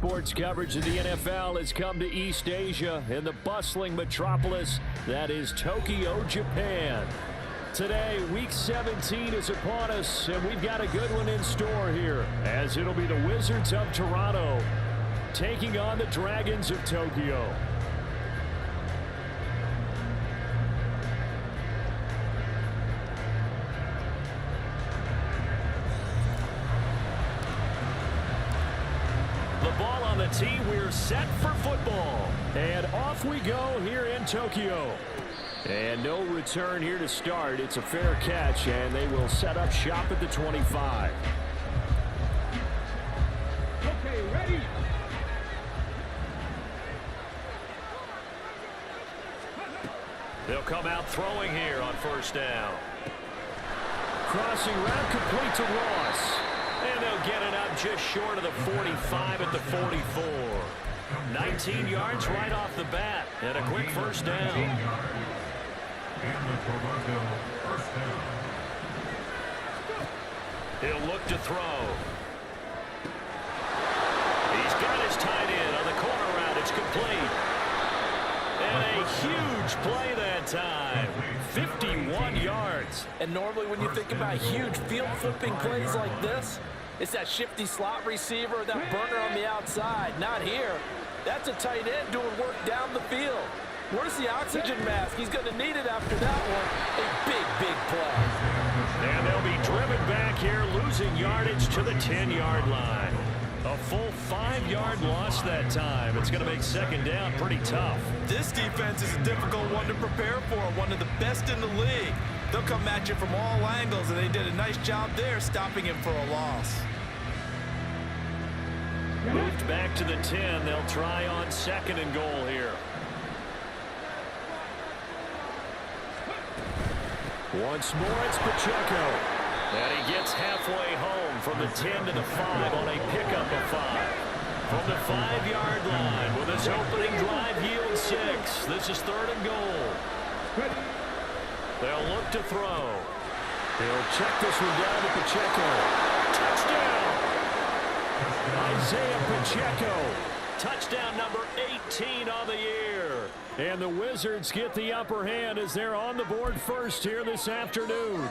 sports coverage of the NFL has come to East Asia in the bustling metropolis that is Tokyo, Japan. Today, Week 17 is upon us, and we've got a good one in store here, as it'll be the Wizards of Toronto taking on the Dragons of Tokyo. Ball on the tee. We're set for football. And off we go here in Tokyo. And no return here to start. It's a fair catch, and they will set up shop at the 25. Okay, ready. They'll come out throwing here on first down. Crossing route complete to Ross. And they'll get it up just short of the 45 at the 44. 19 yards right off the bat. And a quick first down. He'll look to throw. He's got his tight end on the corner route. It's complete. And a huge play that time. 51 yards. And normally when you think about huge field flipping plays like this, it's that shifty slot receiver, that burner on the outside. Not here. That's a tight end doing work down the field. Where's the oxygen mask? He's going to need it after that one. A big, big play. And they'll be driven back here, losing yardage to the 10-yard line. A full 5-yard loss that time. It's going to make second down pretty tough. This defense is a difficult one to prepare for, one of the best in the league. They'll come at you from all angles, and they did a nice job there stopping him for a loss. Moved back to the 10. They'll try on second and goal here. Once more, it's Pacheco. And he gets halfway home from the 10 to the 5 on a pickup of 5. From the 5-yard line with his opening drive yield 6. This is third and goal. They'll look to throw. He'll check this one down to Pacheco. Touchdown! Isaiah Pacheco. Touchdown number 18 on the year. And the Wizards get the upper hand as they're on the board first here this afternoon.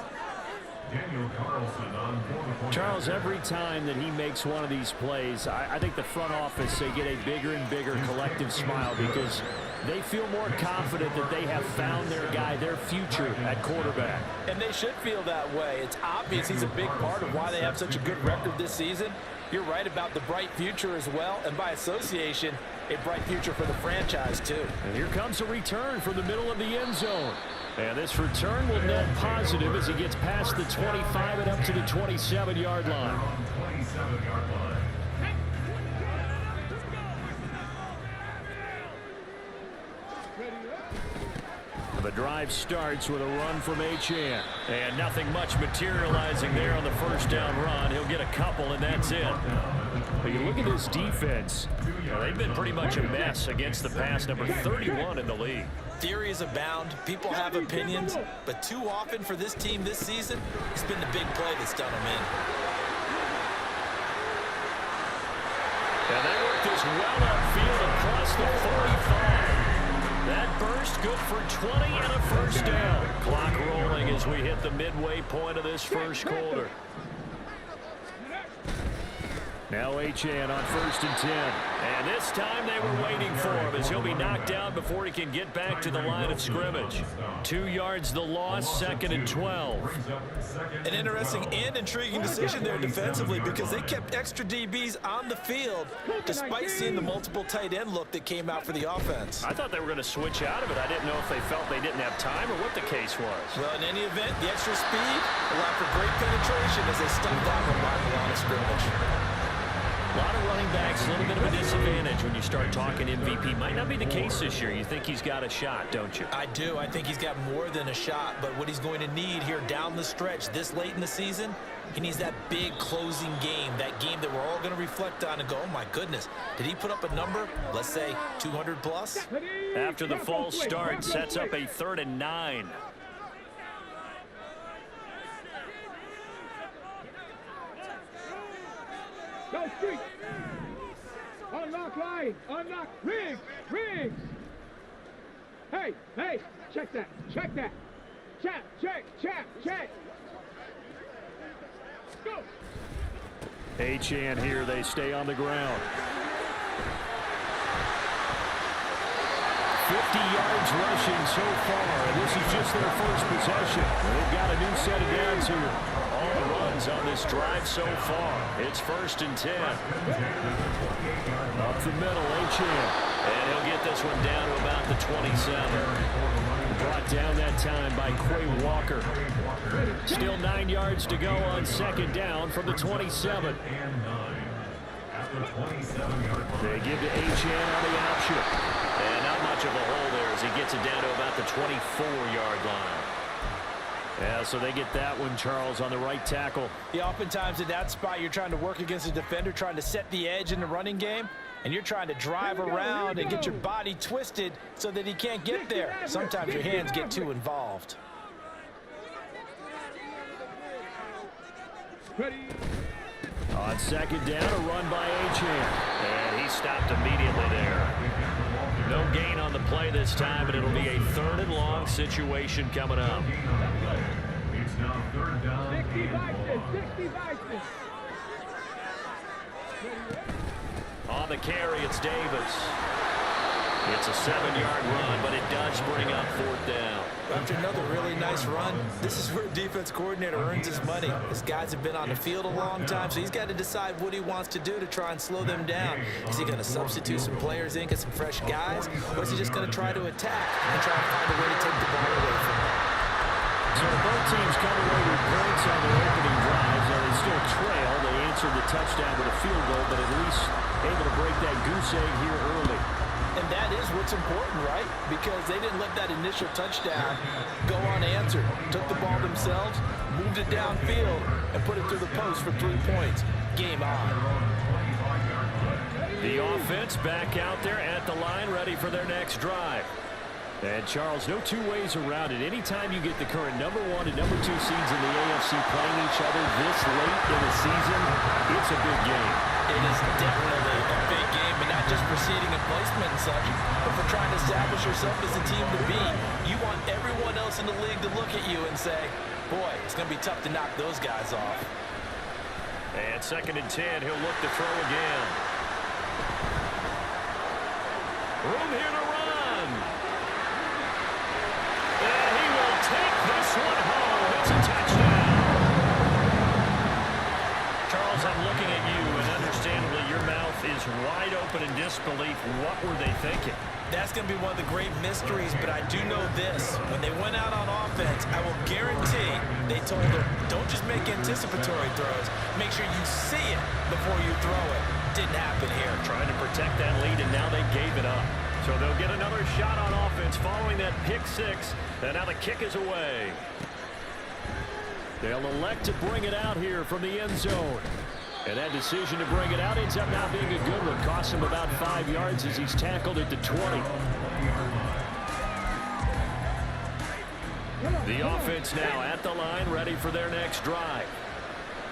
Charles, every time that he makes one of these plays, I think the front office, they get a bigger and bigger collective smile because they feel more confident that they have found their guy, their future at quarterback. And they should feel that way. It's obvious he's a big part of why they have such a good record this season. You're right about the bright future as well, and by association, a bright future for the franchise too. And here comes a return from the middle of the end zone. And this return will net positive as he gets past the 25 and up to the 27-yard line. The drive starts with a run from Achane. And nothing much materializing there on the first down run. He'll get a couple, and that's it. But you look at this defense. They've been pretty much a mess against the pass, number 31 in the league. Theories abound. People have opinions. But too often for this team this season, it's been the big play that's done them in. And they work this well upfield across the 45. That burst good for 20 and a first down. Clock rolling as we hit the midway point of this first quarter. Now Achane on 1st and 10. And this time they were waiting for him as he'll be knocked down before he can get back to the line of scrimmage. 2 yards the loss, 2nd and 12. An interesting and intriguing decision there defensively because they kept extra DBs on the field despite seeing the multiple tight end look that came out for the offense. I thought they were going to switch out of it. I didn't know if they felt they didn't have time or what the case was. Well, in any event, the extra speed allowed for great penetration as they stuffed out from the line of scrimmage. A lot of running backs, a little bit of a disadvantage when you start talking MVP. Might not be the case this year. You think he's got a shot, don't you? I do. I think he's got more than a shot. But what he's going to need here down the stretch this late in the season, he needs that big closing game, that game that we're all going to reflect on and go, oh, my goodness, did he put up a number, let's say, 200 plus? After the false start, sets up a 3rd and 9. Go street. On Unlock line. Unlock. Riggs. Riggs. Hey. Hey. Check that. Check that. Check. Check. Check. Check. Go. Achan here. They stay on the ground. 50 yards rushing so far, and this is just their first possession. They've got a new set of downs here. All runs on this drive so far. It's 1st and 10. Up the middle, Achan. And he'll get this one down to about the 27. Brought down that time by Quay Walker. Still 9 yards to go on 2nd down from the 27. They give to Achan on the option. And not much of a hole there as he gets it down to about the 24-yard line. Yeah, so they get that one, Charles, on the right tackle. Yeah, oftentimes in that spot, you're trying to work against a defender, trying to set the edge in the running game, and you're trying to drive around and get your body twisted so that he can't get there. Sometimes your hands get too involved. On 2nd down, a run by Achan. And he stopped immediately there. No gain on the play this time, but it'll be a 3rd and long situation coming up. It's now 3rd down. 60 Vikings. On the carry, it's Davis. It's a 7-yard run, but it does bring up 4th down. After another really nice run, this is where a defense coordinator earns his money. These guys have been on the field a long time, so he's got to decide what he wants to do to try and slow them down. Is he going to substitute some players in, get some fresh guys, or is he just going to try to attack and try to find a way to take the ball away from them? So both teams come away with points on their opening drives. Now they still trail. They answered the touchdown with a field goal, but at least able to break that goose egg here early. And that is what's important, right? Because they didn't let that initial touchdown go unanswered. Took the ball themselves, moved it downfield, and put it through the post for 3 points. Game on. The offense back out there at the line, ready for their next drive. And, Charles, no two ways around it. Anytime you get the current #1 and #2 seeds in the AFC playing each other this late in the season, it's a big game. It is definitely a big game, but not just for seeding and placement and such, but for trying to establish yourself as a team to beat. You want everyone else in the league to look at you and say, boy, it's going to be tough to knock those guys off. And 2nd and 10, he'll look to throw again. Room here to run. And he will take this one home. It's a touchdown. Charles, I'm looking at you, and understandably your mouth is wide open in disbelief. What were they thinking? That's going to be one of the great mysteries, but I do know this. When they went out on offense, I will guarantee they told them, don't just make anticipatory throws. Make sure you see it before you throw it. Didn't happen here. Trying to protect that lead, and now they gave it up. So they'll get another shot on offense following that pick 6, and now the kick is away. They'll elect to bring it out here from the end zone. And that decision to bring it out ends up not being a good one. Costs him about 5 yards as he's tackled at the 20. The offense now at the line, ready for their next drive.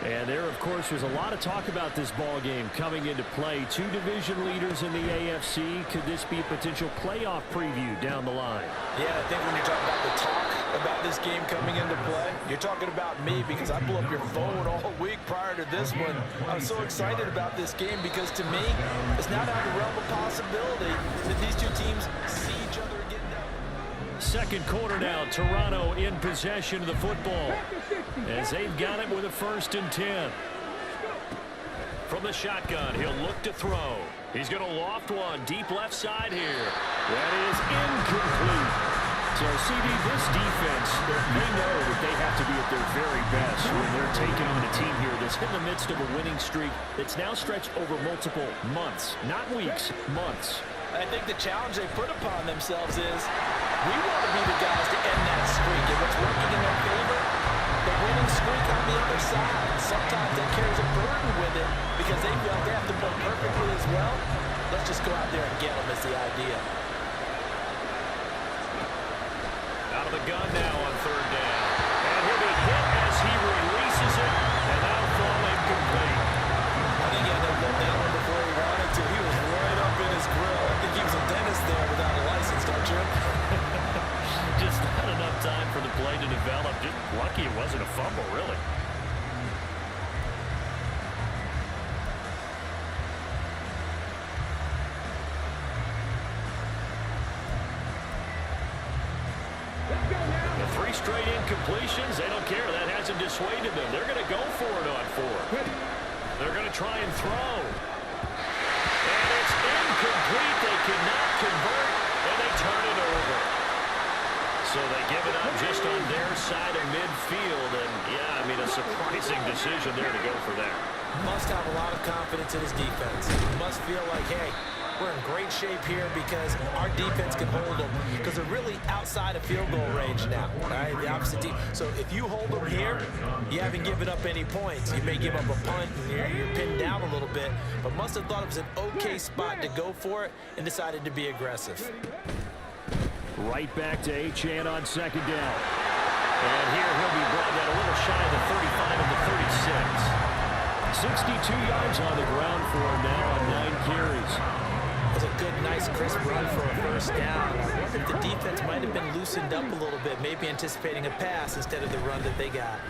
And there, of course, was a lot of talk about this ball game coming into play. 2 division leaders in the AFC. Could this be a potential playoff preview down the line? Yeah, I think when you're talking about the talk about this game coming into play, you're talking about me because I blew up your phone all week prior to this one. I'm so excited about this game because to me, it's not out of the realm of possibility that these two teams see each other again now. 2nd quarter now, Toronto in possession of the football as they've got it with a 1st and 10. From the shotgun, he'll look to throw. He's going to loft one deep left side here. That is incomplete. So, CD, this defense, they know that they have to be at their very best when they're taking on a team here that's in the midst of a winning streak that's now stretched over multiple months, not weeks, months. I think the challenge they put upon themselves is we want to be the guys to end that streak. And what's working in their favor, the winning streak on the other side. Sometimes that carries a burden with it because they feel they have to play perfectly as well. Let's just go out there and get them is the idea. Out of the gun now on 3rd down. And he'll be hit as he releases it, and that'll fall incomplete. I think he had to let that one before he wanted to. He was right wasn't a fumble, really. The 3 straight incompletions, they don't care. That hasn't dissuaded them. They're going to go for it on 4. They're going to try and throw. And it's incomplete. They cannot convert, and they turn it over. So they give it up just on their side of midfield. And, yeah, I mean, a surprising decision there to go for that. Must have a lot of confidence in his defense. Must feel like, hey, we're in great shape here because our defense can hold them, because they're really outside of field goal range now, right? The opposite team. So if you hold them here, you haven't given up any points. You may give up a punt and you're pinned down a little bit, but must have thought it was an okay spot to go for it and decided to be aggressive. Right back to Achane on 2nd down. And here he'll be brought down a little shy of the 35 of the 36. 62 yards on the ground for him now on 9 carries. It was a good, nice, crisp run for a first down. I wonder if the defense might have been loosened up a little bit, maybe anticipating a pass instead of the run that they got.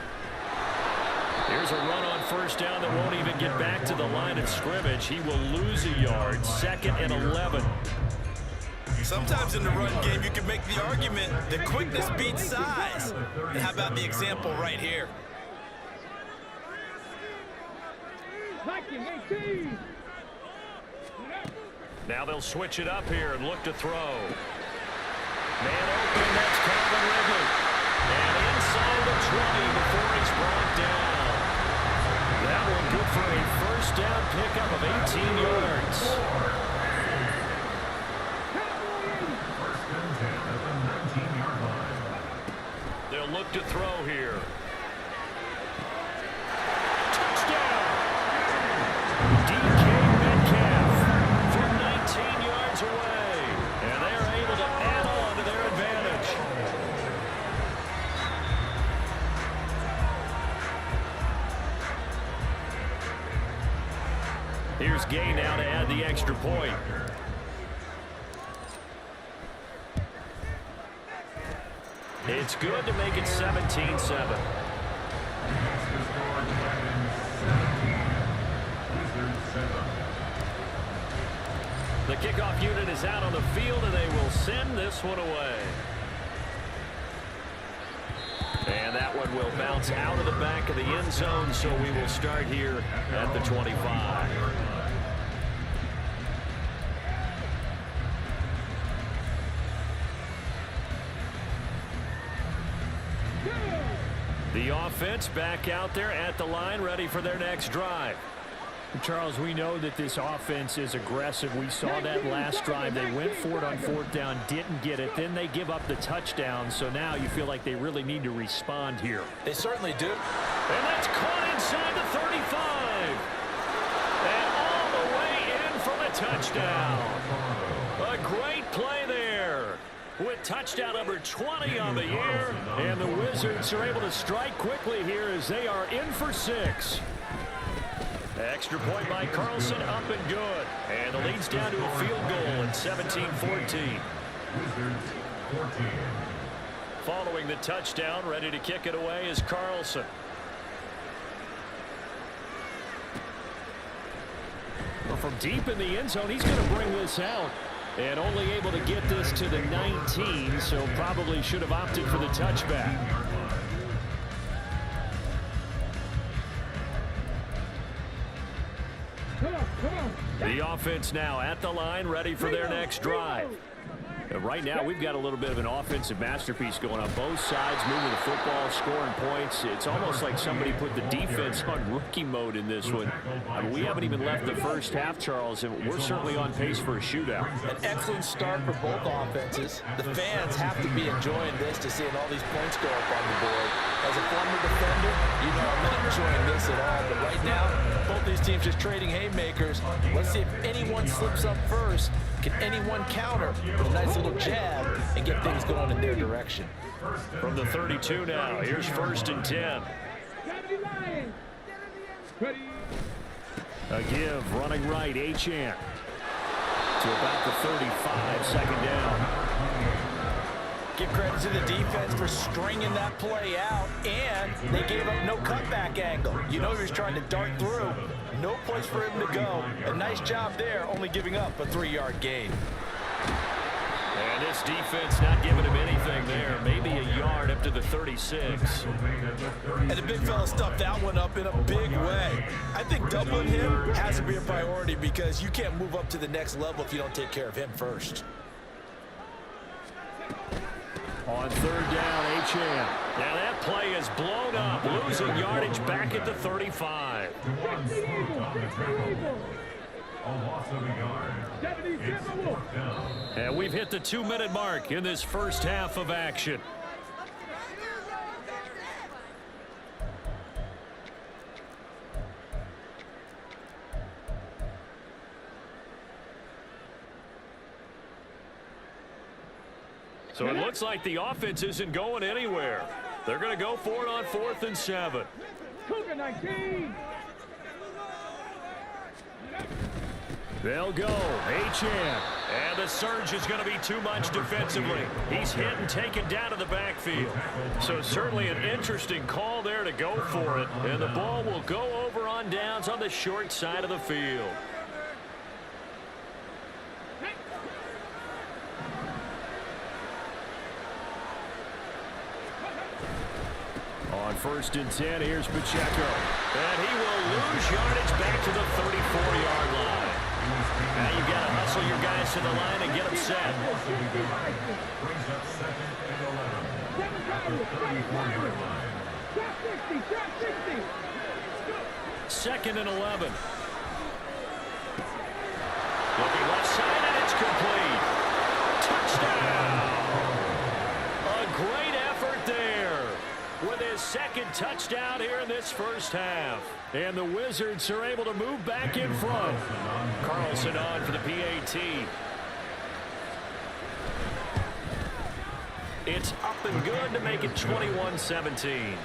Here's a run on 1st down that won't even get back to the line of scrimmage. He will lose a yard. 2nd and 11. Sometimes in the run game, you can make the argument that quickness beats size. And how about the example right here? Now they'll switch it up here and look to throw. Man open, that's Calvin Ridley. And inside the 20 before he's brought down. That one good for a 1st down pickup of 18 yards. They'll look to throw here. Touchdown! DK Metcalf from 19 yards away. And they're able to add on to their advantage. Here's Gay now to add the extra point. It's good to make it 17-7. The kickoff unit is out on the field, and they will send this one away. And that one will bounce out of the back of the end zone, so we will start here at the 25. The offense back out there at the line, ready for their next drive. Charles, we know that this offense is aggressive. We saw that last drive. They went for it on 4th down, didn't get it. Then they give up the touchdown. So now you feel like they really need to respond here. They certainly do. And that's caught inside the 35. And all the way in for the touchdown. A great play there. With touchdown number 20 on the year. And the Wizards are able to strike quickly here as they are in for 6. Extra point by Carlson, up and good. And the lead's down to a field goal at 17-14. Following the touchdown, ready to kick it away is Carlson. Well, from deep in the end zone, he's going to bring this out. And only able to get this to the 19, so probably should have opted for the touchback. The offense now at the line, ready for their next drive. Right now, we've got a little bit of an offensive masterpiece going on both sides, moving the football, scoring points. It's almost like somebody put the defense on rookie mode in this one. I mean, we haven't even left the first half, Charles, and we're certainly on pace for a shootout. An excellent start for both offenses. The fans have to be enjoying this to seeing all these points go up on the board. As a former defender, you know I'm not enjoying this at all. But right now, both these teams just trading haymakers. Let's see if anyone slips up first. Can anyone counter with a nice little jab and get things going in their direction? From the 32 now, here's 1st and 10. A give, running right, Achane. To about the 35, 2nd down. Give credit to the defense for stringing that play out, and they gave up no cutback angle. You know he was trying to dart through. No place for him to go. A nice job there, only giving up a 3-yard gain. And this defense not giving him anything there. Maybe a yard up to the 36. And the big fella stuffed that one up in a big way. I think doubling him has to be a priority because you can't move up to the next level if you don't take care of him first. On third down, Achane. Now that play is blown up, losing yardage back at the 35. And we've hit the 2-minute mark in this first half of action. So it looks like the offense isn't going anywhere. They're going to go for it on 4th and 7. Cougar 19. They'll go. Achane. And the surge is going to be too much defensively. He's hit and taken down to the backfield. So certainly an interesting call there to go for it. And the ball will go over on downs on the short side of the field. On 1st and 10, here's Pacheco. And he will lose yardage back to the 34-yard line. Now you've got to hustle your guys to the line and get them set. Second and 11. Looking left side, and it's complete. Touchdown! A great effort there with his second touchdown here in this first half. And the Wizards are able to move back in front. Carlson on for the PAT. It's up and good to make it 21-17.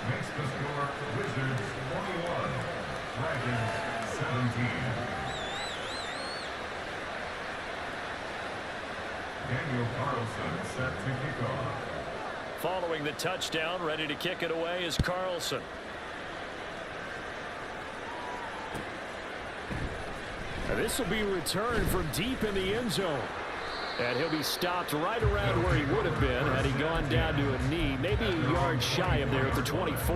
Daniel Carlson set to kick off. Following the touchdown, ready to kick it away is Carlson. Now this will be returned from deep in the end zone. And he'll be stopped right around where he would have been had he gone down to a knee, maybe a yard shy of there at the 24.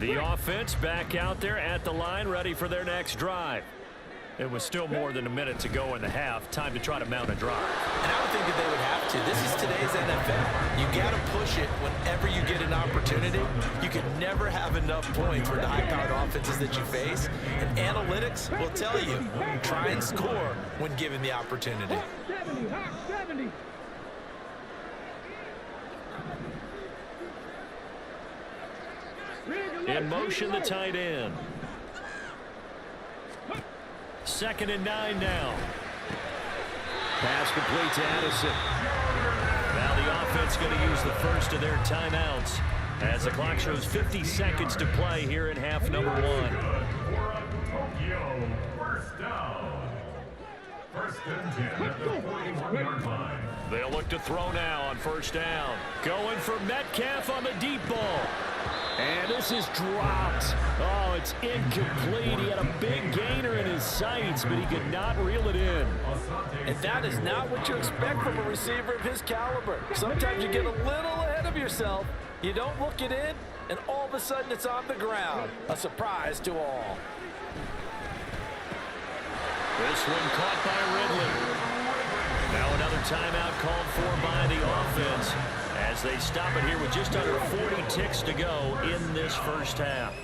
The offense back out there at the line, ready for their next drive. It was still more than a minute to go in the half. Time to try to mount a drive. And I don't think that they would have to. This is today's NFL. You got to push it whenever you get an opportunity. You can never have enough points for the high-powered offenses that you face. And analytics will tell you, try and score when given the opportunity. 70. In motion, the tight end. 2nd and 9 now. Pass complete to Addison. Now the offense going to use the first of their timeouts as the clock shows 50 seconds to play here in half number 1. First down. 1st and 10 at the 41-yard line. They'll look to throw now on 1st down. Going for Metcalf on the deep ball. And this is dropped. Oh, it's incomplete. He had a big gainer in his sights, but he could not reel it in. And that is not what you expect from a receiver of his caliber. Sometimes you get a little ahead of yourself. You don't look it in, and all of a sudden it's on the ground. A surprise to all. This one caught by Ridley. Now another timeout called for by the offense as they stop it here with just under 40 ticks to go in this first half.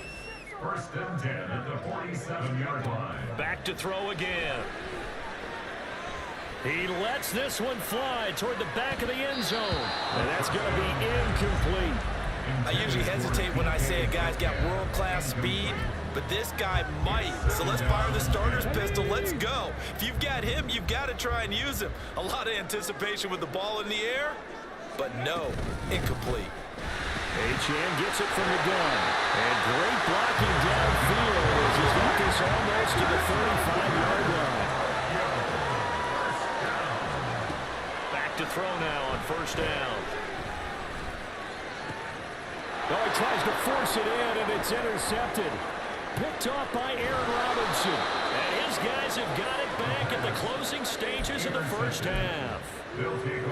1st and 10 at the 47-yard line. Back to throw again. He lets this one fly toward the back of the end zone. And that's going to be incomplete. I usually hesitate when I say a guy's got world-class speed, but this guy might. So let's fire the starter's pistol. Let's go. If you've got him, you've got to try and use him. A lot of anticipation with the ball in the air, but no, incomplete. Achane gets it from the gun. And great blocking downfield as he's got this almost to the 35-yard line. to throw now on first down. Oh, he tries to force it in, and it's intercepted. Picked off by Aaron Robinson. And his guys have got it back at the closing stages of the first half.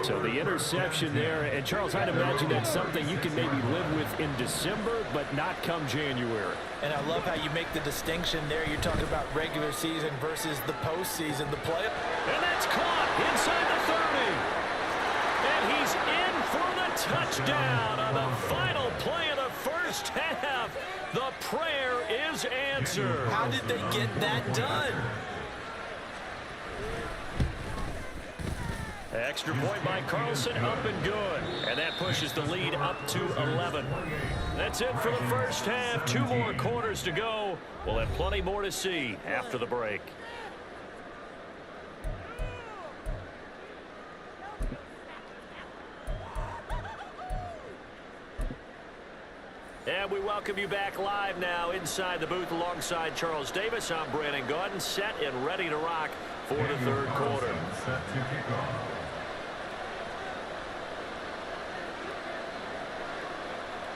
So the interception there, and Charles, I'd imagine that's something you can maybe live with in December, but not come January. And I love how you make the distinction there. You're talking about regular season versus the postseason, the play. And that's caught inside the 30. And he's in for the touchdown on the final play of the first half. The prayer is answered. How did they get that done? Extra point by Carlson, up and good. And that pushes the lead up to 11. That's it for the first half. 2 more quarters to go. We'll have plenty more to see after the break. And we welcome you back live now inside the booth alongside Charles Davis. I'm Brandon Gaudin, set and ready to rock for the third quarter.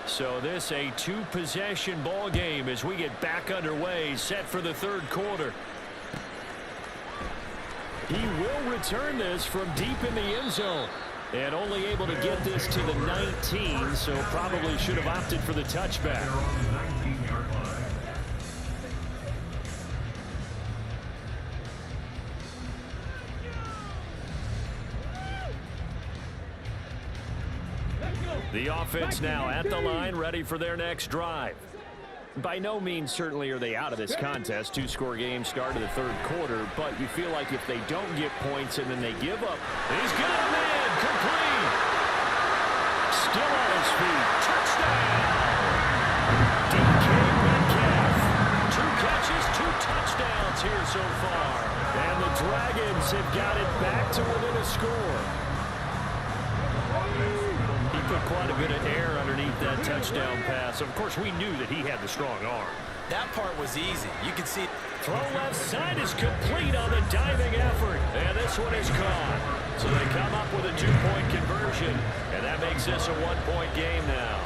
So this a 2-possession ball game as we get back underway, set for the third quarter. He will return this from deep in the end zone. And only able to get this to the 19, so probably should have opted for the touchback. The offense now at the line, ready for their next drive. By no means certainly are they out of this contest. 2-score game start of the third quarter, but you feel like if they don't get points and then they give up. He's got a man, complete. Still on his feet, touchdown. DK Metcalf, 2 catches, 2 touchdowns here so far. And the Dragons have got it back to within a score. Put quite a bit of air underneath that touchdown pass. Of course, we knew that he had the strong arm. That part was easy. You could see. Throw left side is complete on the diving effort. And this one is caught. So they come up with a 2-point conversion. And that makes this a 1-point game now.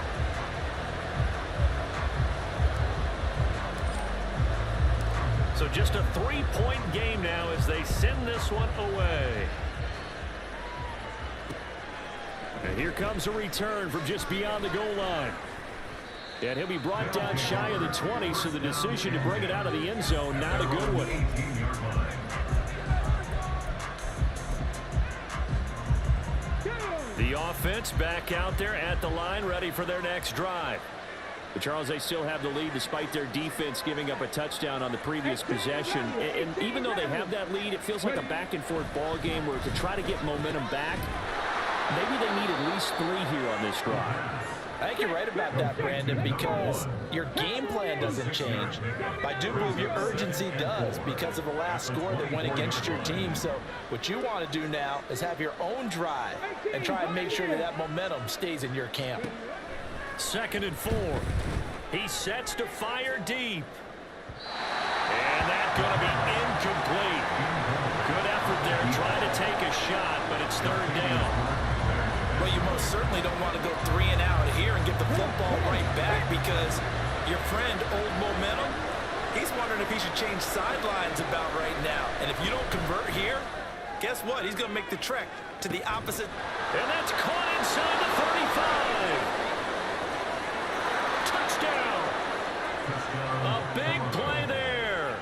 So just a 3-point game now as they send this one away. And here comes a return from just beyond the goal line. And he'll be brought down shy of the 20, so the decision to bring it out of the end zone, not a good one. The offense back out there at the line, ready for their next drive. But Charles, they still have the lead despite their defense giving up a touchdown on the previous possession. And even though they have that lead, it feels like a back-and-forth ball game where to try to get momentum back, maybe they need at least 3 here on this drive. I think you're right about that, Brandon, because your game plan doesn't change. I do believe your urgency does because of the last score that went against your team. So what you want to do now is have your own drive and try and make sure that that momentum stays in your camp. 2nd and 4. He sets to fire deep. And that's going to be incomplete. Good effort there trying to take a shot, but it's 3rd down. Well, you most certainly don't want to go 3 and out here and get the football right back because your friend, Old Momentum, he's wondering if he should change sidelines about right now. And if you don't convert here, guess what? He's going to make the trek to the opposite. And that's caught inside the 35. Touchdown. A big play there.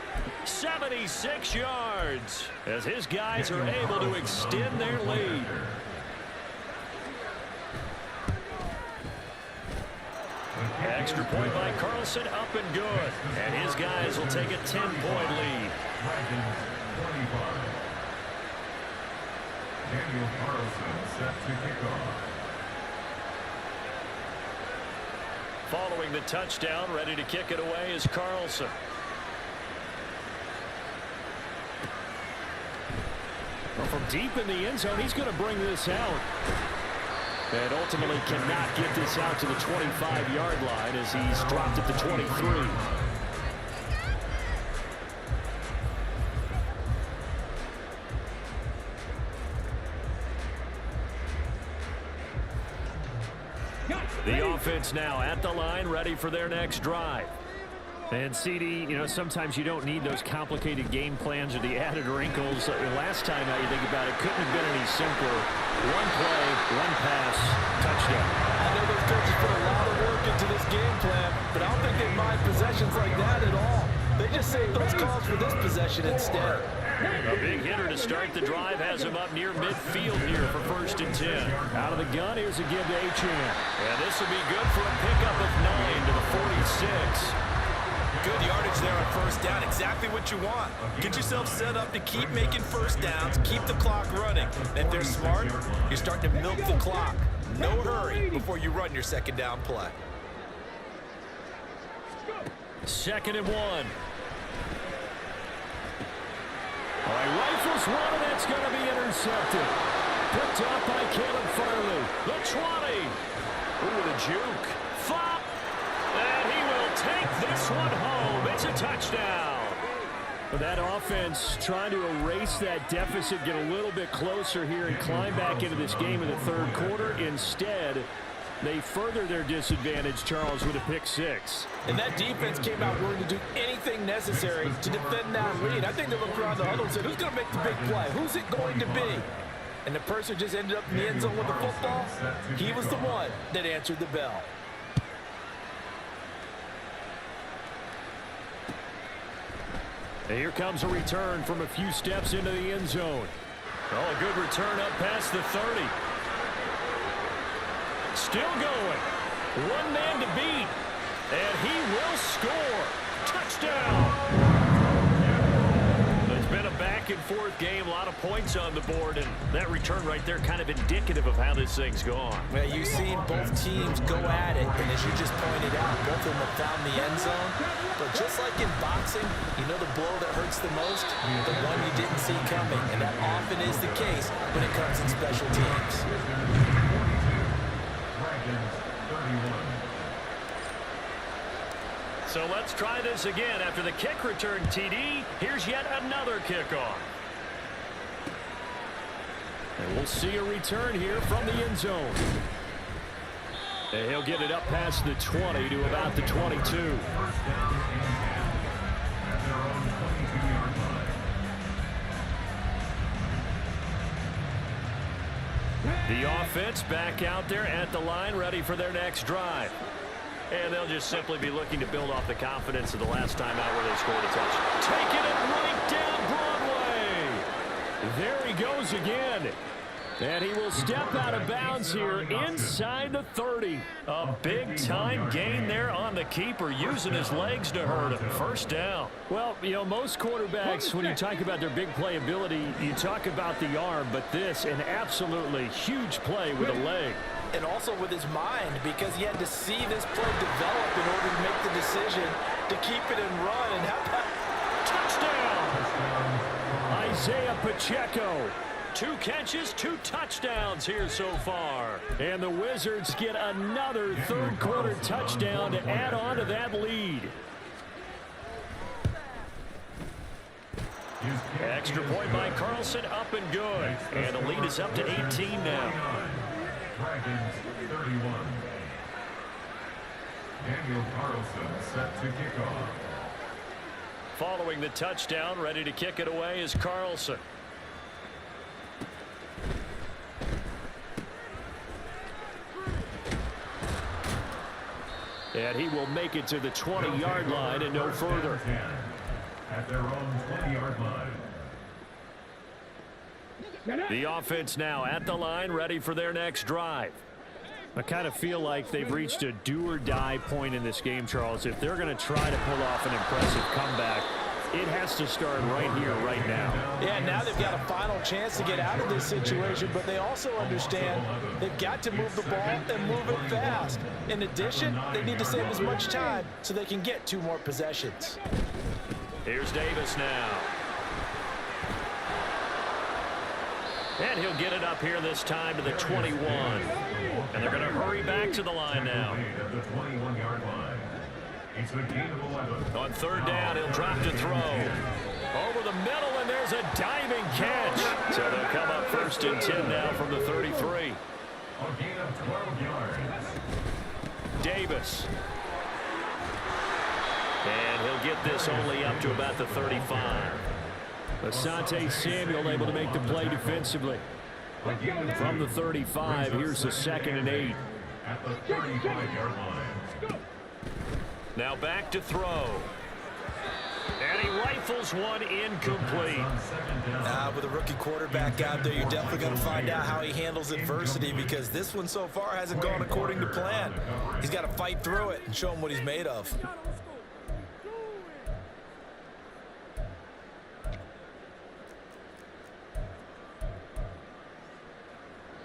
76 yards as his guys are able to extend their lead. Extra point by Carlson, up and good. And his guys will take a 10-point lead. Daniel Carlson set to kick off. Following the touchdown, ready to kick it away is Carlson. Well, from deep in the end zone, he's going to bring this out. And ultimately cannot get this out to the 25-yard line as he's dropped at the 23. The offense now at the line, ready for their next drive. And CD, you know, sometimes you don't need those complicated game plans or the added wrinkles. Last time, now you think about it, couldn't have been any simpler. One play, one pass, touchdown. I know those coaches put a lot of work into this game plan, but I don't think they mind possessions like that at all. They just save those calls for this possession instead. A big hitter to start the drive has him up near midfield here for 1st and 10. Out of the gun, here's a give to Achane. And this will be good for a pickup of 9 to the 46. Good yardage there on 1st down. Exactly what you want. Get yourself set up to keep making 1st downs, keep the clock running. And if they're smart, you're starting to milk the clock. No hurry before you run your 2nd down play. 2nd and 1. All right, rifles one, and that's going to be intercepted. Picked up by Caleb Farley. The 20. Ooh, the juke. Flop. And he will take this one home. It's a touchdown. That offense trying to erase that deficit, get a little bit closer here and climb back into this game in the 3rd quarter. Instead, they further their disadvantage, Charles, with a pick 6. And that defense came out willing to do anything necessary to defend that lead. I think they looked around the huddle and said, who's going to make the big play? Who's it going to be? And the person just ended up in the end zone with the football. He was the one that answered the bell. And here comes a return from a few steps into the end zone. Oh, a good return up past the 30. Still going. One man to beat. And he will score. Touchdown. It's been a back-and-forth game. A lot of points on the board. And that return right there kind of indicative of how this thing's gone. Well, you've seen both teams go at it. And as you just pointed out, both of them have found the end zone. But just like in boxing, you know the blow that hurts the most? The one you didn't see coming. And that often is the case when it comes in special teams. So let's try this again. After the kick return TD, here's yet another kickoff. And we'll see a return here from the end zone. And he'll get it up past the 20 to about the 22. The offense back out there at the line, ready for their next drive. And they'll just simply be looking to build off the confidence of the last time out where they scored a touchdown. Taking it right down Broadway. There he goes again. And he will step out of bounds here inside the 30. A big-time gain there on the keeper, using his legs to hurt him. 1st down. Well, you know, most quarterbacks, when you talk about their big playability, you talk about the arm, but this, an absolutely huge play with a leg. And also with his mind, because he had to see this play develop in order to make the decision to keep it and run. And touchdown! Isaiah Pacheco. 2 catches, 2 touchdowns here so far. And the Wizards get another 3rd quarter touchdown to add on to that lead. Extra point by Carlson, up and good. And the lead is up to 18 now. Dragons 31. Daniel Carlson set to kick off. Following the touchdown, ready to kick it away is Carlson. And he will make it to the 20-yard line and no further. At their own 20-yard line. The offense now at the line, ready for their next drive. I kind of feel like they've reached a do-or-die point in this game, Charles. If they're going to try to pull off an impressive comeback, it has to start right here, right now. Yeah, now they've got a final chance to get out of this situation, but they also understand they've got to move the ball and move it fast. In addition, they need to save as much time so they can get 2 more possessions. Here's Davis now. And he'll get it up here this time to the 21. And they're going to hurry back to the line now. The 21-yard line. It's a gain of 11. On 3rd down, he'll drop to throw. Over the middle, and there's a diving catch. So they'll come up 1st and 10 now from the 33. A gain of 12 yards. Davis. And he'll get this only up to about the 35. Asante Samuel able to make the play defensively. From the 35, here's the 2nd and 8. At the 35-yard line. Now back to throw. And he rifles one incomplete. With a rookie quarterback out there, you're definitely going to find out how he handles adversity, because this one so far hasn't gone according to plan. He's got to fight through it and show him what he's made of.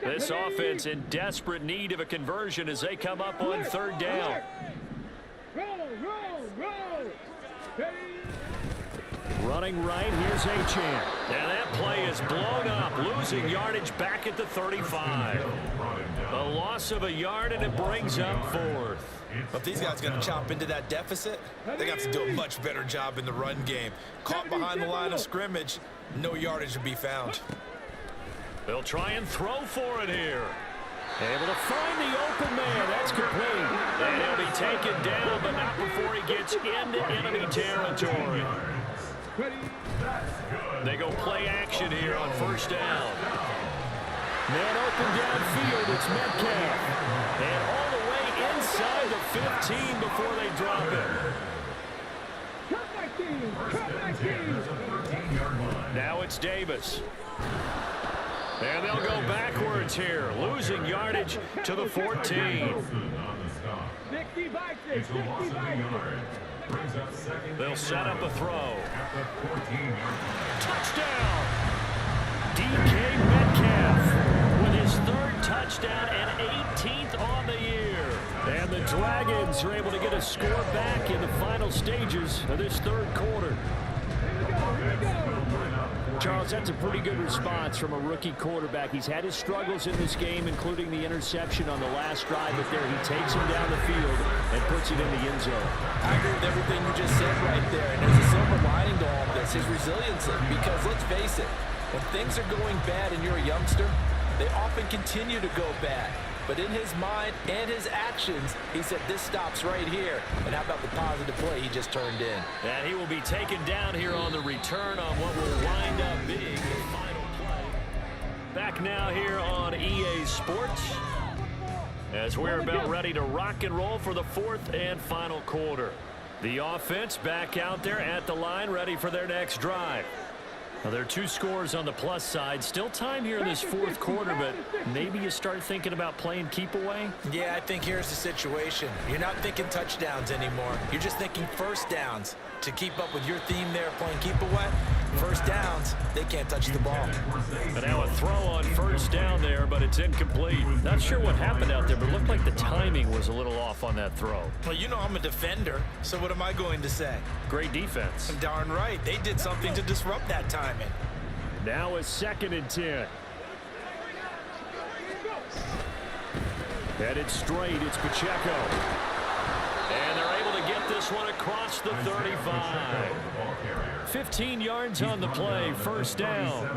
This offense in desperate need of a conversion as they come up on 3rd down. Running right, here's Achane. And that play is blown up, losing yardage back at the 35. A loss of a yard, and it brings up 4th. If these guys are going to chop into that deficit, they're going to have to do a much better job in the run game. Caught behind the line of scrimmage, no yardage to be found. They'll try and throw for it here. Able to find the open man. That's complete. And he'll be taken down, but not before he gets into enemy territory. They go play action here on 1st down. Man open downfield. It's Metcalf. And all the way inside the 15 before they drop it. Now it's Davis. And they'll go backwards here, losing yardage to the 14. They'll set up a throw. Touchdown! DK Metcalf with his 3rd touchdown and 18th on the year. And the Dragons are able to get a score back in the final stages of this 3rd quarter. Charles, that's a pretty good response from a rookie quarterback. He's had his struggles in this game, including the interception on the last drive, but there he takes him down the field and puts it in the end zone. I agree with everything you just said right there, and there's a silver lining to all of this, his resiliency, because let's face it, when things are going bad and you're a youngster, they often continue to go bad. But in his mind and his actions, he said, this stops right here. And how about the positive play he just turned in? And he will be taken down here on the return on what will wind up being the final play. Back now here on EA Sports, as we're about ready to rock and roll for the 4th and final quarter. The offense back out there at the line, ready for their next drive. Now, there are 2 scores on the plus side. Still time here in this 4th quarter, but maybe you start thinking about playing keep away? Yeah, I think here's the situation. You're not thinking touchdowns anymore. You're just thinking 1st downs. To keep up with your theme there, playing keep away, 1st downs, they can't touch the ball. And now a throw on 1st down there, but it's incomplete. Not sure what happened out there, but it looked like the timing was a little off on that throw. Well, you know I'm a defender, so what am I going to say? Great defense. Darn right. They did something to disrupt that timing. Now a 2nd and 10. Headed straight, it's Pacheco. And they're able to get this one across the 35. 15 yards on the play, 1st down.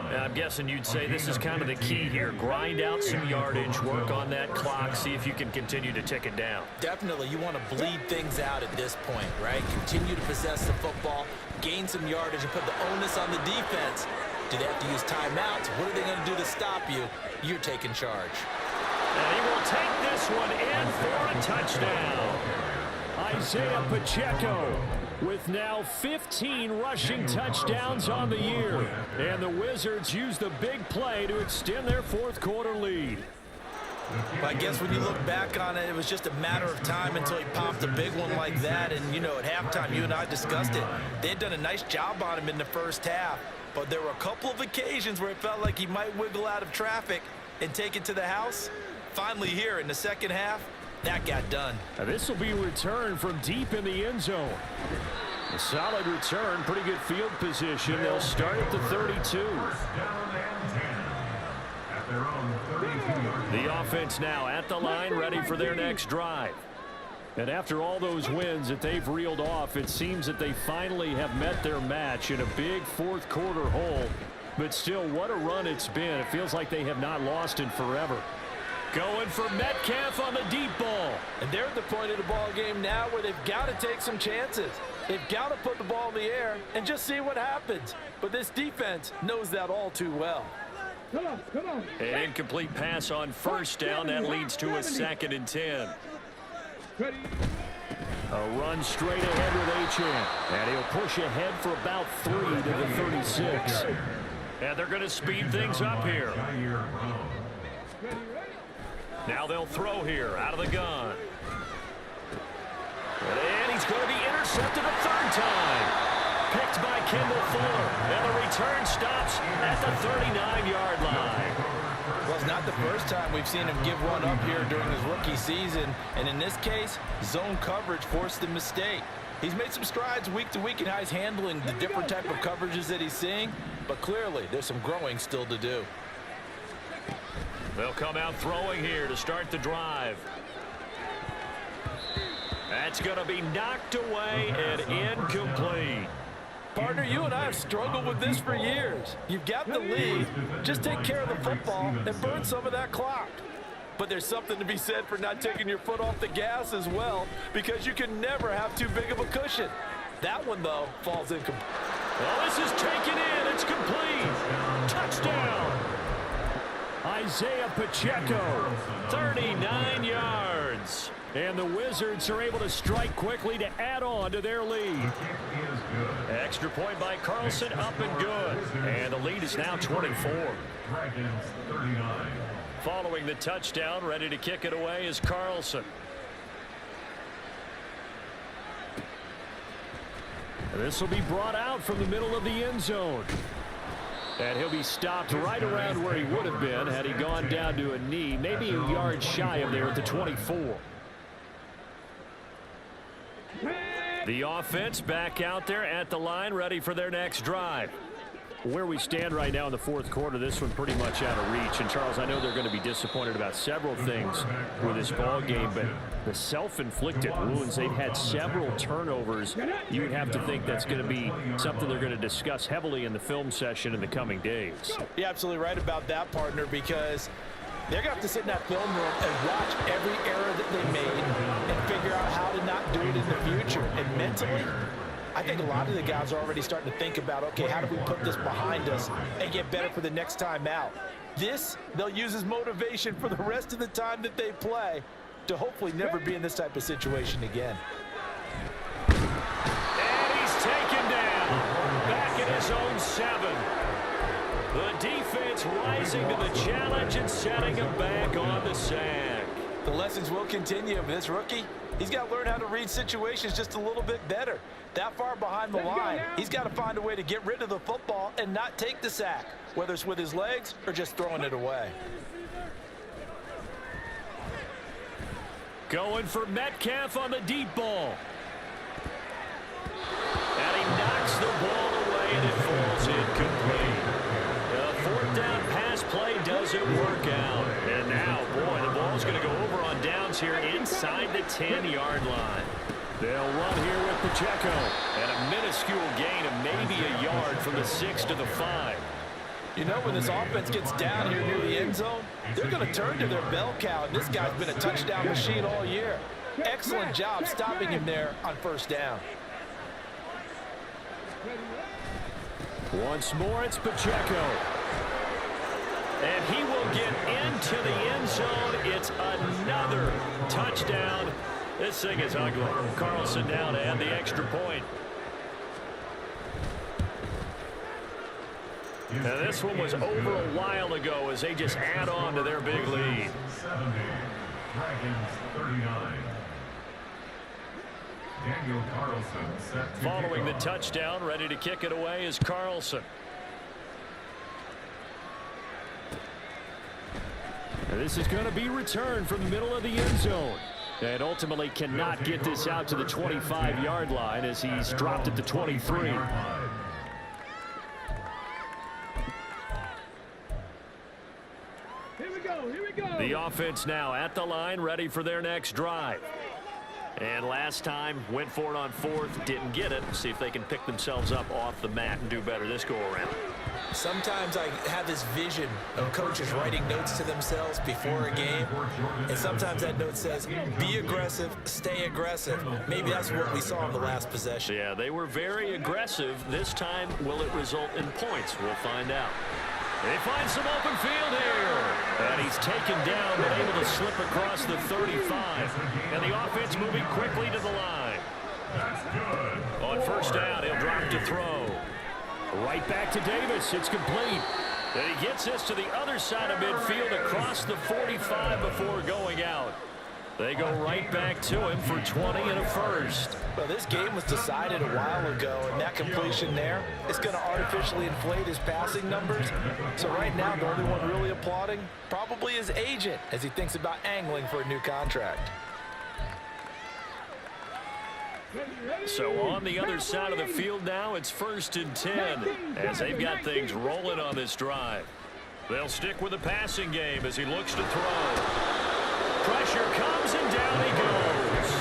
And I'm guessing you'd say this is kind of the key here. Grind out some yardage, work on that clock, see if you can continue to tick it down. Definitely, you want to bleed things out at this point, right? Continue to possess the football, gain some yardage, and put the onus on the defense. Do they have to use timeouts? What are they going to do to stop you? You're taking charge. And he will take this one in for a touchdown. Isaiah Pacheco with now 15 rushing touchdowns on the year. And the Wizards use the big play to extend their 4th quarter lead. I guess when you look back on it, it was just a matter of time until he popped a big one like that. And, you know, at halftime, you and I discussed it. They had done a nice job on him in the 1st half. But there were a couple of occasions where it felt like he might wiggle out of traffic and take it to the house. Finally here in the 2nd half, that got done. Now this will be a return from deep in the end zone. A solid return, pretty good field position. They'll start at the 32. The offense now at the line, ready for their next drive. And after all those wins that they've reeled off, it seems that they finally have met their match in a big 4th quarter hole. But still, what a run it's been. It feels like they have not lost in forever. Going for Metcalf on the deep ball. And they're at the point of the ball game now where they've got to take some chances. They've got to put the ball in the air and just see what happens. But this defense knows that all too well. Come on, come on. An incomplete pass on first down. That leads to a 2nd and 10. Ready. A run straight ahead with Achane. And he'll push ahead for about 3 to the 36. And they're going to speed things up here. Now they'll throw here out of the gun. And he's going to be intercepted a 3rd time. Picked by Kendall Fuller. And the return stops at the 39-yard line. Well, it's not the first time we've seen him give one up here during his rookie season. And in this case, zone coverage forced the mistake. He's made some strides week to week in how he's handling the different type of coverages that he's seeing. But clearly, there's some growing still to do. They'll come out throwing here to start the drive. That's going to be knocked away and incomplete. Partner, you and I have struggled with this for years. You've got the lead. Just take care of the football and burn some of that clock. But there's something to be said for not taking your foot off the gas as well, because you can never have too big of a cushion. That one, though, falls incomplete. Well, this is taken in. It's complete. Touchdown. Isaiah Pacheco, 39 yards. And the Wizards are able to strike quickly to add on to their lead. Extra point by Carlson, up and good. And the lead is now 24. Following the touchdown, ready to kick it away is Carlson. And this will be brought out from the middle of the end zone. And he'll be stopped right around where he would have been had he gone down to a knee, maybe a yard shy of there at the 24. The offense back out there at the line, ready for their next drive. Where we stand right now in the 4th quarter, this one pretty much out of reach. And, Charles, I know they're going to be disappointed about several things with this ball game, but the self-inflicted wounds, they've had several turnovers. You would have to think that's going to be something they're going to discuss heavily in the film session in the coming days. You're absolutely right about that, partner, because they're going to have to sit in that film room and watch every error that they made and figure out how to not do it in the future. And mentally, I think a lot of the guys are already starting to think about, okay, how do we put this behind us and get better for the next time out? This, they'll use as motivation for the rest of the time that they play to hopefully never be in this type of situation again. And he's taken down back at his own 7. The defense rising to the challenge and setting him back on the sack. The lessons will continue. This rookie, he's got to learn how to read situations just a little bit better. That far behind the line, he's got to find a way to get rid of the football and not take the sack, whether it's with his legs or just throwing it away. Going for Metcalf on the deep ball. And he knocks the ball away and it falls incomplete. The 4th down pass play doesn't work out. And now, boy, the ball's going to go over on downs here inside the 10-yard line. They'll run here with Pacheco. And a minuscule gain of maybe a yard from the 6 to the 5. You know, when this offense gets down here near the end zone, they're going to turn to their bell cow, and this guy's been a touchdown machine all year. Excellent job stopping him there on 1st down. Once more, it's Pacheco. And he will get into the end zone. It's another touchdown. This thing is ugly. Carlson down to add the extra point. Now this one was over a while ago as they just add on to their big lead. 70, Dragons 39. Daniel Carlson set to Following the kick off. touchdown, ready to kick it away is Carlson. And this is going to be returned from the middle of the end zone. And ultimately cannot get this out to the 25-yard line as he's dropped at the 23. Here we go, here we go. The offense now at the line, ready for their next drive. And last time, went for it on 4th, didn't get it. See if they can pick themselves up off the mat and do better this go-around. Sometimes I have this vision of coaches writing notes to themselves before a game, and sometimes that note says, be aggressive, stay aggressive. Maybe that's what we saw in the last possession. Yeah, they were very aggressive. This time, will it result in points? We'll find out. They find some open field here. And he's taken down, but able to slip across the 35. And the offense moving quickly to the line. On first down, he'll drop to throw. Right back to Davis. It's complete. And he gets this to the other side of midfield across the 45 before going out. They go right back to him for 20 and a first. Well, this game was decided a while ago, and that completion there is going to artificially inflate his passing numbers. So right now, the only one really applauding probably his agent as he thinks about angling for a new contract. So on the other side of the field now, it's 1st and 10 as they've got things rolling on this drive. They'll stick with the passing game as he looks to throw. Pressure comes and down he goes.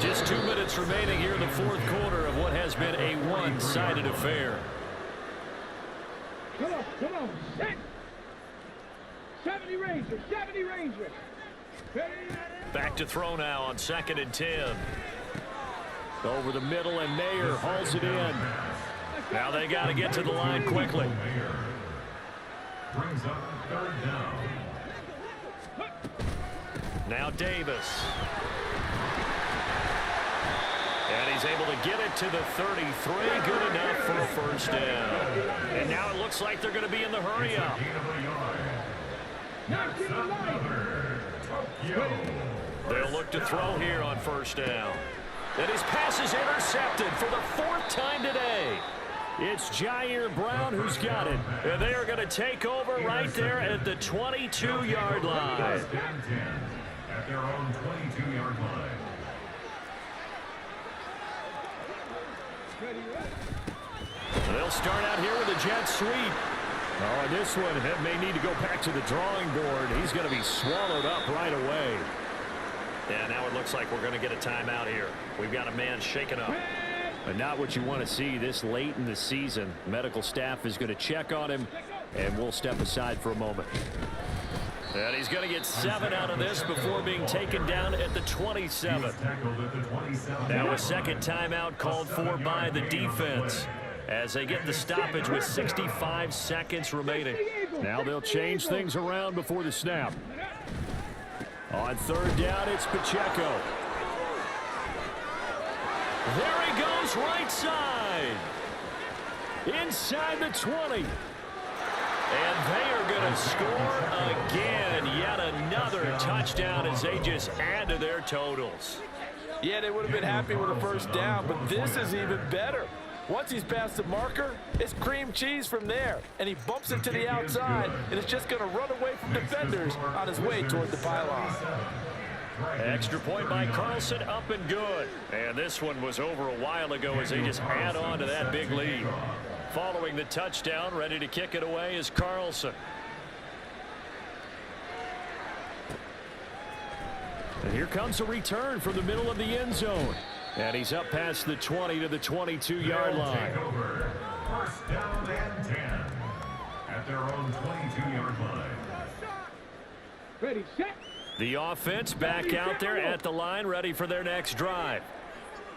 Just 2 minutes remaining here in the fourth quarter of what has been a one-sided affair. Come on, set. 70 Rangers, 70 Rangers. Back to throw now on 2nd and 10. Over the middle, and Mayer hauls it in. Now they got to get to the line quickly. Brings up 3rd down. Now Davis. And he's able to get it to the 33. Good enough for a first down. And now it looks like they're going to be in the hurry up. They'll look to throw here on first down. And his pass is intercepted for the 4th time today. It's Jair Brown who's got it. And they are going to take over right there at the 22-yard line. At their own 22-yard line. They'll start out here with a jet sweep. Oh, and this one may need to go back to the drawing board. He's going to be swallowed up right away. Yeah, now it looks like we're going to get a timeout here. We've got a man shaken up. But not what you want to see this late in the season. Medical staff is going to check on him, and we'll step aside for a moment. And he's going to get 7 out of this before being taken down at the 27. Now a second timeout called for by the defense as they get the stoppage with 65 seconds remaining. Now they'll change things around before the snap. On 3rd down, it's Pacheco. There he goes, right side. Inside the 20. And they are going to score again. Yet another touchdown as they just add to their totals. Yeah, they would have been happy with a first down, but this is even better. Once he's past the marker, it's cream cheese from there. And he bumps it to the outside, and it's just going to run away from defenders on his way toward the pylon. Extra point by Carlson, up and good. And this one was over a while ago as they just add on to that big lead. Following the touchdown, ready to kick it away is Carlson. And here comes a return from the middle of the end zone. And he's up past the 20 to the 22-yard line. First down and 10 at their own 22-yard line. Ready, set. The offense back out there at the line, ready for their next drive.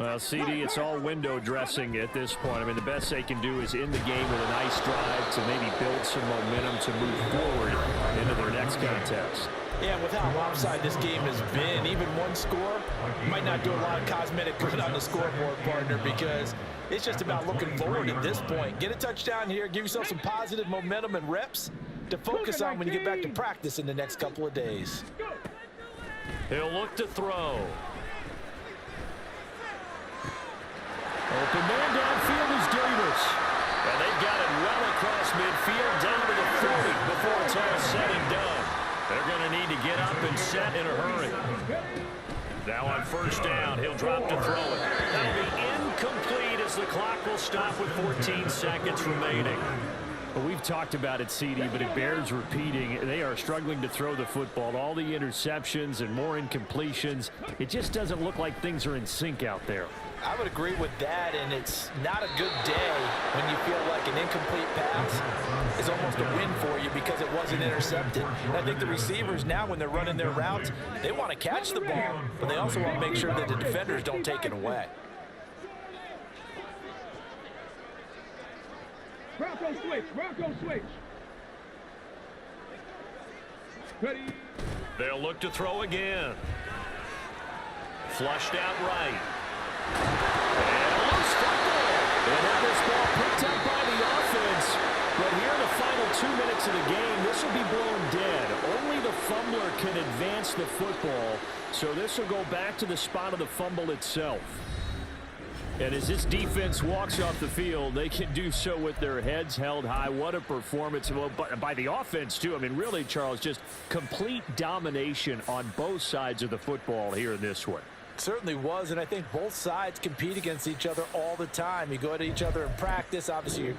Well, CD, it's all window dressing at this point. I mean, the best they can do is end the game with a nice drive to maybe build some momentum to move forward into their next contest. Yeah, with how lopsided this game has been, even one score might not do a lot of cosmetic good on the scoreboard, partner, because it's just about looking forward at this point. Get a touchdown here, give yourself some positive momentum and reps to focus on when you get back to practice in the next couple of days. He'll look to throw. Open man downfield is Davis. And they've got it well across midfield down to the 40 before it's all said and done. They're going to need to get up and set in a hurry. Now on first down, he'll drop to throw it. That'll be incomplete as the clock will stop with 14 seconds remaining. Well, we've talked about it, CD, but it bears repeating. They are struggling to throw the football. All the interceptions and more incompletions. It just doesn't look like things are in sync out there. I would agree with that, and it's not a good day when you feel like an incomplete pass is almost a win for you because it wasn't intercepted. And I think the receivers now, when they're running their routes, they want to catch the ball, but they also want to make sure that the defenders don't take it away. Bronco switch. Bronco switch. Ready. They'll look to throw again. Flushed out right. And a loose fumble. And now this ball picked up by the offense. But here in the final 2 minutes of the game, this will be blown dead. Only the fumbler can advance the football. So this will go back to the spot of the fumble itself. And as this defense walks off the field, they can do so with their heads held high. What a performance by the offense, too. I mean, really, Charles, just complete domination on both sides of the football here in this one. Certainly was, and I think both sides compete against each other all the time. You go at each other in practice. Obviously, you're